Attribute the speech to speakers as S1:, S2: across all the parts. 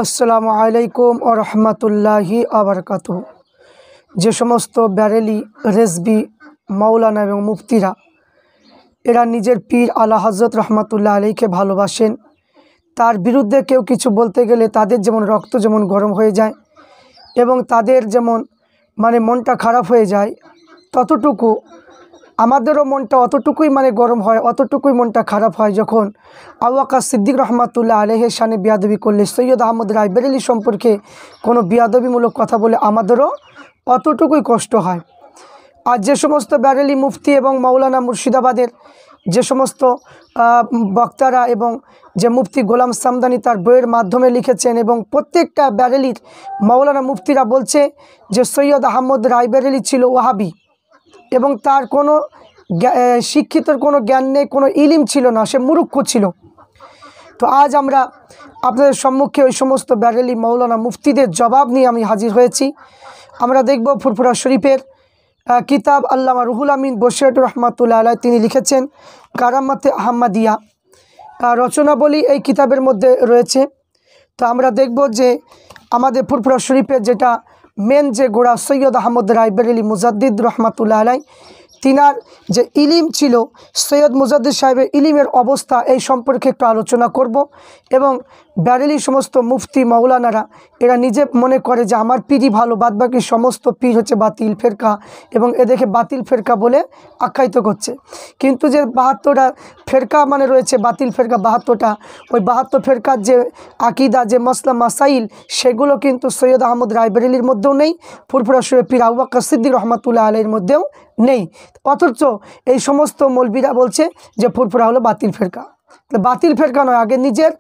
S1: আসসালামু আলাইকুম ও রহমতুল্লাহি আবরকাতুহু। যে সমস্ত ব্যারেলি, রেজবি, মাওলানা এবং মুফতিরা এরা নিজের পীর আলা হজরত রহমতুল্লাহ আলাইকে ভালোবাসেন, তার বিরুদ্ধে কেউ কিছু বলতে গেলে তাদের যেমন রক্ত যেমন গরম হয়ে যায় এবং তাদের যেমন মনটা খারাপ হয়ে যায়, ততটুকু আমাদেরও মনটা অতটুকুই গরম হয়, অতটুকুই মনটা খারাপ হয় যখন আবু বকর সিদ্দিক রহমতুল্লাহ আলাইহির শানে বিয়াদবি করলে, সৈয়দ আহমদ রায়বেরেলী সম্পর্কে কোনো বিয়াদবিমূলক কথা বলে আমাদেরও অতটুকুই কষ্ট হয়। আর যে সমস্ত ব্যারেলি, মুফতি এবং মাওলানা মুর্শিদাবাদের যে সমস্ত বক্তারা এবং যে মুফতি গোলাম সামদানি তার বইয়ের মাধ্যমে লিখেছেন এবং প্রত্যেকটা ব্যারেলির মাওলানা মুফতিরা বলছে যে সৈয়দ আহমদ রায়বেরেলী ছিল ওয়াহাবি এবং তার কোনো শিক্ষিতর কোনো জ্ঞান নেই, কোনো ইলিম ছিল না, সে মূর্খ ছিল। তো আজ আমরা আপনাদের সম্মুখে ওই সমস্ত ব্যারেলি মাওলানা মুফতিদের জবাব নিয়ে আমি হাজির হয়েছি। আমরা দেখব ফুরফুরা শরীফের কিতাব আল্লামা রুহুল আমিন বশিরুর রহমাতুল্লাহ আলাইহি তিনি লিখেছেন কারামাতে আহমদিয়া রচনাবলী এই কিতাবের মধ্যে রয়েছে। তো আমরা দেখব যে আমাদের ফুরফুরা শরীফের যেটা মেন যে গোড়া সৈয়দ আহমদ রায়বেরেলী মুজাদ্দিদ রহমাতুল্লাহ আলাইহি, তিনার যে ইলিম ছিল, সৈয়দ মুজাদ্দিদ সাহেবের ইলিমের অবস্থা এই সম্পর্কে একটু আলোচনা করব। এবং ব্যারেলি সমস্ত মুফতি মাওলানারা এরা নিজে মনে করে যে আমার পীরই ভালো, বাদবাকি সমস্ত পীর হচ্ছে বাতিল ফেরকা এবং এদেরকে বাতিল ফেরকা বলে আখ্যায়িত করছে। কিন্তু যে 72টা ফেরকা রয়েছে, বাতিল ফেরকা 72টা, ওই 72 ফেরকার যে আকিদা, যে মসলা মাসাইল, সেগুলো কিন্তু সৈয়দ আহমদ রায়বেরেলীর মধ্যেও নেই, ফুরফুরা শরীফ পীর আবু বকর সিদ্দিক রহমতুল্লাহ আলাইহির মধ্যেও নেই। অথচ এই সমস্ত মৌলবীরা বলছে যে ফুরফুরা হলো বাতিল ফেরকা। বাতিল ফেরকা নয়, আগে নিজের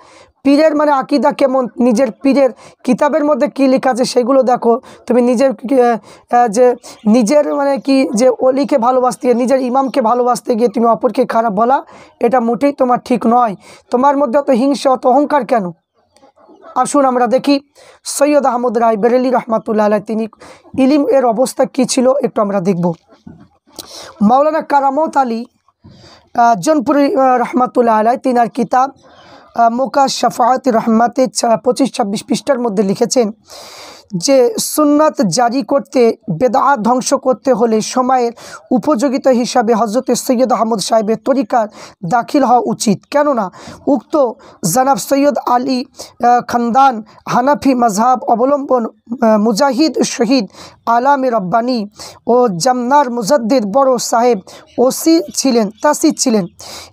S1: পীরের আকিদা কেমন, নিজের পীরের কিতাবের মধ্যে কি লেখা আছে সেগুলো দেখো। তুমি নিজের যে নিজের কি যে অলিকে ভালোবাসতে গিয়ে, নিজের ইমামকে ভালোবাসতে গিয়ে তুমি অপরকে খারাপ বলা, এটা মোটেই তোমার ঠিক নয়। তোমার মধ্যে অত হিংসা, অত অহংকার কেন? আসুন আমরা দেখি সৈয়দ আহমদ রায়বেরেলী রহমাতুল্লাহ আলাইহি তিনি ইলিম এর অবস্থা কী ছিল একটু আমরা দেখব। মাওলানা কারামত আলী জনপুরি রহমাতুল্লাহ আলাইহি তিনার কিতাব মুকাশফাত রহমাতে 25-26 পৃষ্ঠার মধ্যে লিখেছেন যে সুন্নাত জারি করতে, বেদাত ধ্বংস করতে হলে সময়ের উপযোগিতা হিসাবে হজরত সৈয়দ আহমদ সাহেবের তরিকার দাখিল হওয়া উচিত। কেননা উক্ত জনাব সৈয়দ আলী খানদান হানাফি মজহাব অবলম্বন মুজাহিদ শহীদ আলামে রব্বানী ও জামনার মুজাদ্দিদ বড় সাহেব তাসির ছিলেন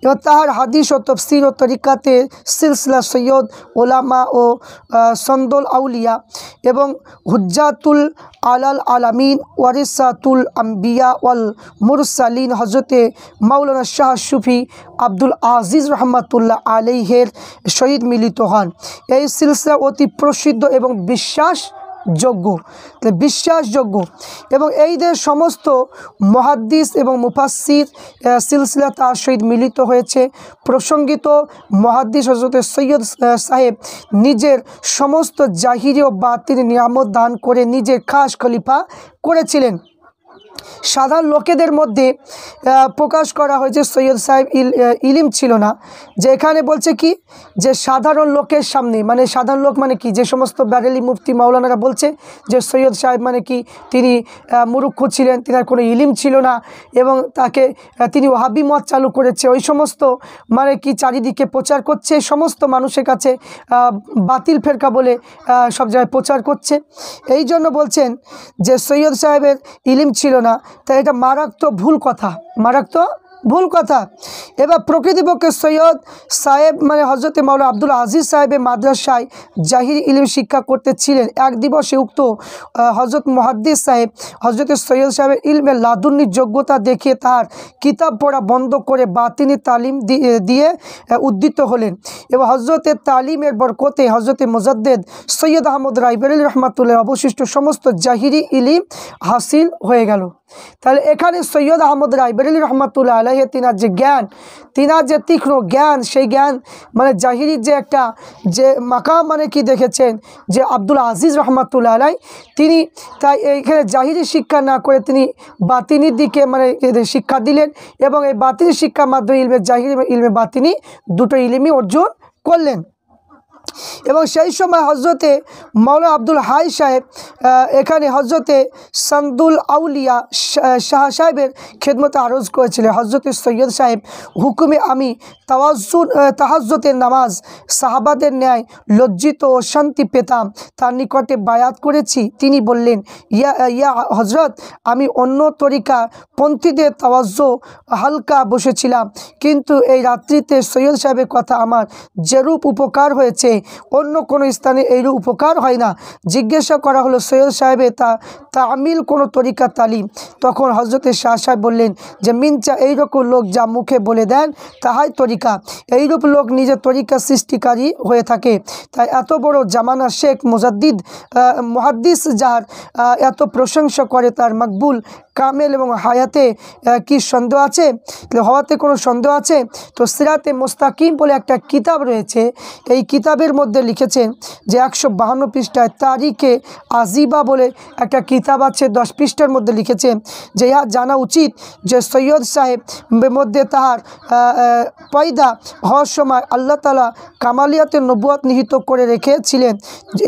S1: এবং তাহার হাদিস ও তফসির ও তরিকাতে সিলসিলা সৈয়দ ওলামা ও সন্দল আউলিয়া এবং হুজ্জাতুল আলাল আলামিন ওয়ারিসাতুল আম্বিয়া ওয়াল মুরসালিন হজরতে মাওলানা শাহ সুফি আব্দুল আজিজ রহমাতুল্লাহ আলাইহের শহীদ মিলিত হন। এই সিলসিলা অতি প্রসিদ্ধ এবং বিশ্বাসযোগ্য এবং এই যে সমস্ত মুহাদ্দিস এবং মুফাসসির সিলসিলা তার সহিত মিলিত হয়েছে। প্রসঙ্গিত মুহাদ্দিস হযরত সৈয়দ সাহেব নিজের সমস্ত জাহিরি ও বাতিনি নিয়ামত দান করে নিজের খাস খলিফা করেছিলেন। সাধারণ লোকেদের মধ্যে প্রকাশ করা হয়েছে সৈয়দ সাহেব ইলিম ছিল না, যে এখানে বলছে কি যে সাধারণ লোকের সামনে, সাধারণ লোক কি, যে সমস্ত ব্যারেলি মুফতি মাওলানারা বলছে যে সৈয়দ সাহেব কি তিনি মূর্খ ছিলেন, তিনার কোনো ইলিম ছিল না এবং তিনি ওয়াহাবি মত চালু করেছে, ওই সমস্ত কি চারিদিকে প্রচার করছে, সমস্ত মানুষের কাছে বাতিল ফেরকা বলে সব জায়গায় প্রচার করছে। এই জন্য বলছেন যে সৈয়দ সাহেবের ইলিম ছিল না, তাই এটা মারাত্মক ভুল কথা। এবার প্রকৃতপক্ষে সৈয়দ সাহেব হজরত মাওলানা আব্দুল আজিজ সাহেবের মাদ্রাসায় জাহিরি ইলম শিক্ষা করতে ছিলেন। এক দিবসে উক্ত হজরত মুহাদ্দিস সাহেব হজরত সৈয়দ সাহেবের ইলমের লাদুন্নি যোগ্যতা দেখিয়ে তার কিতাব পড়া বন্ধ করে বাতিনি তালিম দিয়ে উদ্দীত হলেন এবং হজরতের তালিমের বরকতে হজরত মুজাদ্দিদ সৈয়দ আহমদ রায়বেরেলী রহমাতুল্লাহ অবশিষ্ট সমস্ত জাহিরি ইলিম হাসিল হয়ে গেল। তাহলে এখানে সৈয়দ আহমদ রায়বেরেলী রহমাতুল্লাহ আলাইহি তিনার যে জ্ঞান, তিনার যে তীক্ষ্ণ জ্ঞান, সেই জ্ঞান জাহিরির যে একটা যে মাকাম কি দেখেছেন যে আব্দুল আজিজ রহমাতুল্লাহ আলাইহি তিনি তাই এইখানে জাহিরি শিক্ষা না করে তিনি বাতিনির দিকে শিক্ষা দিলেন এবং এই বাতিনি শিক্ষার মাধ্যমে ইলমে জাহিরি এবং ইলমে বাতিনি দুটো ইলমই অর্জন করলেন। এবং সেই সময় হজরতে মৌলানা আব্দুল হাই সাহেব এখানে হজরতে সান্দুল আউলিয়া শাহ সাহেবের খেদমতে আরজ করেছিলেন। হজরতে সৈয়দ সাহেব হুকুমে আমি তাহাজ্জুদের নামাজ সাহাবাদের ন্যায় লজ্জিত ও শান্তি পেতাম, তার নিকটে বায়াত করেছি। তিনি বললেন, ইয়া হজরত, আমি অন্য তরিকা পন্থীদের তাওয়াজ্জু হালকা বসেছিলাম, কিন্তু এই রাত্রিতে সৈয়দ সাহেবের কথা আমার যেরূপ উপকার হয়েছে অন্য কোনো স্থানে এইরূপ উপকার হয় না। জিজ্ঞাসা করা হলো, সৈয়দ সাহেবের তামিল কোনো তরিকা তালিম? তখন হজরতে শাহ সাহেব বললেন যে মিনচা এইরকম লোক যা মুখে বলে দেন তাহাই তরিকা। এইরূপ লোক নিজের তরিকা সৃষ্টিকারী হয়ে থাকে। তাই এত বড় জামানা শেখ মুহাদ্দিস যার এত প্রশংসা করে, তার মকবুল কামেল এবং হায়াতে কি সন্দেহ আছে, হওয়াতে কোনো সন্দেহ আছে? তো সিরাতে মুস্তাকিম বলে একটা কিতাব রয়েছে, এই কিতাবের মধ্যে লিখেছেন যে 152 পৃষ্ঠায় তারিখে আজিবা বলে একটা কিতাব আছে, 10 পৃষ্ঠার মধ্যে লিখেছেন যে ইহা জানা উচিত যে সৈয়দ সাহেবের মধ্যে তাহার পয়দা হওয়ার সময় আল্লাহ তাআলা কামালিয়াতে নবুয়ত নিহিত করে রেখেছিলেন।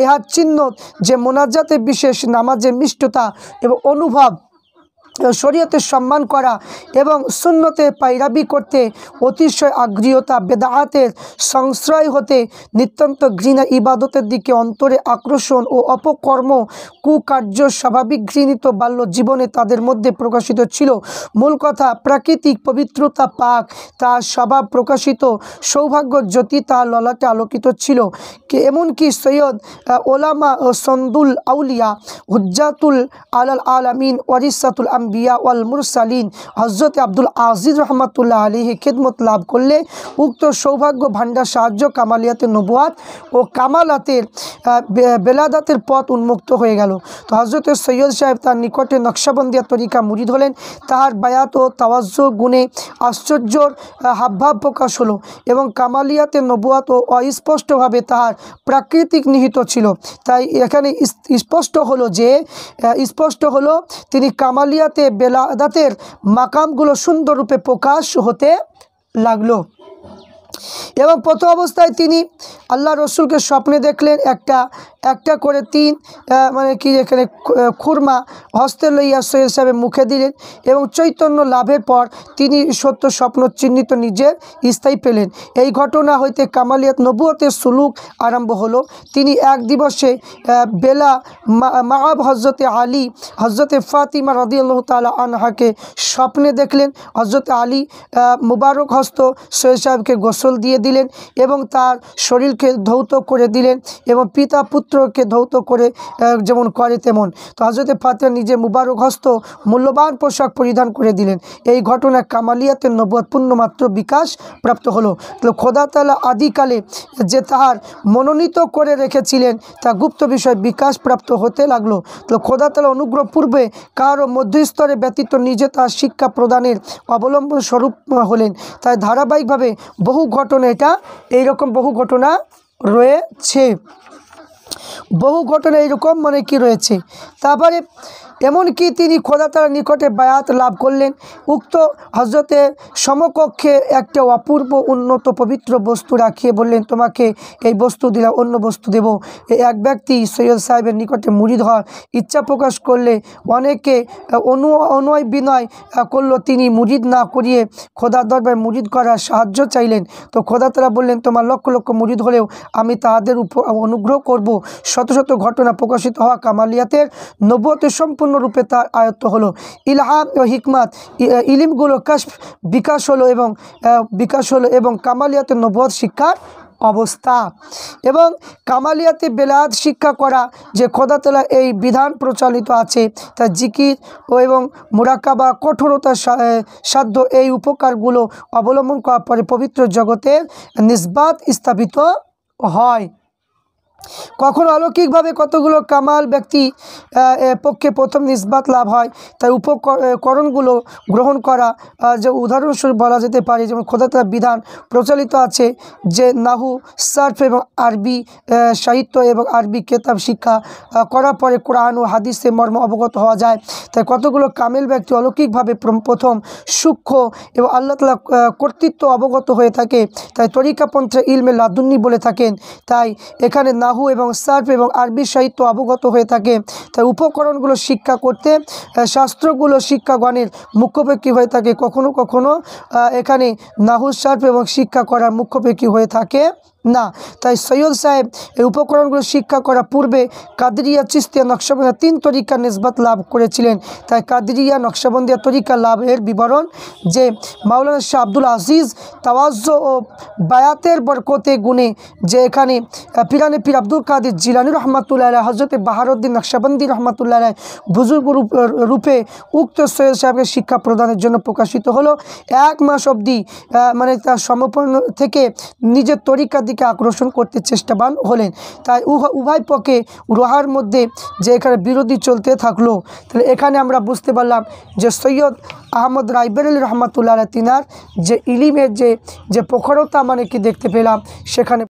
S1: ইহার চিহ্ন যে মোনাজাতে বিশেষ নামাজের মিষ্টতা এবং অনুভব, শরীয়তের সম্মান করা এবং সুন্নতে পায়রাবি করতে অতিশয় আগ্রহীতা, বেদাআতের সংশ্রয় হতে নিত্যন্ত ঘৃণা, ইবাদতের দিকে অন্তরে আকর্ষণ ও অপকর্ম কুকার্য স্বাভাবিক ঘৃণিত বাল্য জীবনে তাদের মধ্যে প্রকাশিত ছিল। মূল কথা, প্রাকৃতিক পবিত্রতা পাক তার স্বভাব প্রকাশিত, সৌভাগ্য জ্যোতি তার ললাটে আলোকিত ছিল। এমনকি সৈয়দ ওলামা ও সন্দুল আউলিয়া হুজ্জাতুল আলাল আলামিন ওয়ারিসাতুল আম্বিয়া ওয়াল মুরসালিন হজরত আব্দুল আজিজ রহমাতুল্লাহ আলাইহি খেদমত লাভ করলে উক্ত সৌভাগ্য ভাণ্ডার সাহায্য কামালিয়াতের নবুয়াত ও কামালাতের বেলাদাতের পথ উন্মুক্ত হয়ে গেল। তো হজরত সৈয়দ সাহেব তার নিকটে নকশবন্দিয়া তরিকা মুরিদ হলেন। তাহার বায়াত ও তাওয়াজ্জু গুণে আশ্চর্যর হাবভাব প্রকাশ হলো এবং কামালিয়াতের নবুয়াত ও অস্পষ্টভাবে তাহার প্রাকৃতিক নিহিত ছিল। তাই এখানে স্পষ্ট হলো তিনি কামালিয়াতে বেলাদাতের মাকামগুলো সুন্দররূপে প্রকাশ হতে লাগলো। এবং প্রথম অবস্থায় তিনি আল্লাহ রসুলকে স্বপ্নে দেখলেন, একটা করে 3 এখানে খুরমা হস্তে লইয়া সৈয়দ সাহেবের মুখে দিলেন এবং চৈতন্য লাভের পর তিনি সত্য স্বপ্ন চিহ্নিত নিজের স্থায়ী পেলেন। এই ঘটনা হইতে কামালিয়াত নবুয়তের সুলুক আরম্ভ হলো। তিনি এক দিবসে বেলা মাআব হজরতে আলী, হজরতে ফাতিমা রাদিয়াল্লাহু তাআলা আনহাকে স্বপ্নে দেখলেন। হজরতে আলী মুবারক হস্ত সৈয়দ সাহেবকে গোসল দিয়ে দিলেন এবং তার শরীরকে ধৌত করে দিলেন এবং পিতা পুত্রকে ধৌত করে যেমন করে তেমন। তো হজরতে ফাতিমা নিজে মুবারক হস্ত মূল্যবান পোশাক পরিধান করে দিলেন। এই ঘটনা কামালিয়াতের নবুয়ত পূর্ণমাত্র বিকাশ প্রাপ্ত হলো। তো খোদা তাআলা আদিকালে যে তাহার মনোনীত করে রেখেছিলেন তা গুপ্ত বিষয় বিকাশ প্রাপ্ত হতে লাগলো। তো খোদা তাআলা অনুগ্রহ পূর্বে কারো মধ্যস্তরে ব্যতীত নিজে তার শিক্ষা প্রদানের অবলম্বন স্বরূপ হলেন। তাই ধারাবাহিকভাবে বহু ঘটনা, এইরকম বহু ঘটনা রয়েছে, রয়েছে। তারপরে এমনকি তিনি খোদা তাআলার নিকটে বায়াত লাভ করলেন। উক্ত হজরতের সমকক্ষে একটা অপূর্ব উন্নত পবিত্র বস্তু রাখিয়ে বললেন, তোমাকে এই বস্তু দিলাম, অন্য বস্তু দেব। এক ব্যক্তি সৈয়দ সাহেবের নিকটে মুরিদ হওয়ার ইচ্ছা প্রকাশ করলে অনেকে অনুয় বিনয় করল। তিনি মুরিদ না করিয়ে খোদার দরবারে মুরিদ করার সাহায্য চাইলেন। তো খোদা তাআলা বললেন, তোমার লক্ষ লক্ষ মুরিদ হলেও আমি তাহাদের উপর অনুগ্রহ করব। শত শত ঘটনা প্রকাশিত হওয়া কামালিয়াতের নবুয়তের সম্পূর্ণরূপে তার আয়ত্ত হলো। ইলহাম ও হিকমাত ইলিমগুলো বিকাশ হলো এবং কামালিয়াতের নবুয়ত শিক্ষার অবস্থা এবং কামালিয়াতে বেলায়েত শিক্ষা করা যে খোদা তাআলা এই বিধান প্রচলিত আছে, তা জিকির এবং মুরাকাবা কঠোরতার সাধ্য এই উপকারগুলো অবলম্বন করার পরে পবিত্র জগতের নিসবাত স্থাপিত হয়। কখনো অলৌকিকভাবে কতগুলো কামাল ব্যক্তি পক্ষে প্রথম নিসবাত লাভ হয়, তাই উপকরণগুলো গ্রহণ করা, যে উদাহরণস্বরূপ বলা যেতে পারে যেমন খোদা তাআলার বিধান প্রচলিত আছে যে নাহু, সার্ফ এবং আরবি সাহিত্য এবং আরবি কেতাব শিক্ষা করার পরে কোরআন ও হাদিসে মর্ম অবগত হওয়া যায়। তাই কতগুলো কামেল ব্যক্তি অলৌকিকভাবে প্রথম সূক্ষ্ম এবং আল্লাহ তাআলা কর্তৃত্ব অবগত হয়ে থাকে, তাই তরিকাপন্থে ইলমে লাদুন্নি বলে থাকেন। তাই এখানে নাহু এবং সার্ফ এবং আরবি সাহিত্য অবগত হয়ে থাকে। তাই উপকরণগুলো শিক্ষা করতে শাস্ত্রগুলো শিক্ষাগণের মুখ্যপেক্ষী হয়ে থাকে। কখনো কখনো এখানে নাহু, সার্ফ এবং শিক্ষা করার মুখ্যপেক্ষী হয়ে থাকে না। তাই সৈয়দ সাহেব এই উপকরণগুলো শিক্ষা করার পূর্বে কাদরিয়া, চিস্তিয়া, নকশবন্দিয়া 3 তরিকার নিসবত লাভ করেছিলেন। তাই কাদরিয়া, নকশবন্দিয়া তরিকা লাভের বিবরণ যে মাওলানা শাহ আব্দুল আজিজ তাওয়াজ্জু ও বায়াতের বরকতে গুণে যে এখানে পিরানে পীর আব্দুল কাদের জিলানী রহমাতুল্লাহ আলাইহি, হযরতে বাহারউদ্দিন নকশবন্দি রহমাতুল্লাহ আলাইহি বুজুর্গ রূপে উক্ত সৈয়দ সাহেবকে শিক্ষা প্রদানের জন্য প্রকাশিত হলো। 1 মাস অবধি মানে তার সমর্পণ থেকে নিজের তরিকার দিকে আকর্ষণ করতে চেষ্টাবান হলেন। তাই উভয় পক্ষে রোহার মধ্যে যে এখানে বিরোধী চলতে থাকলো। তাহলে এখানে আমরা বুঝতে পারলাম যে সৈয়দ আহমদ রায়বেরেলী রহমাতুল্লাহ আলাইহি তিনার যে ইলিমের যে প্রখরতা মানে কি দেখতে পেলাম সেখানে।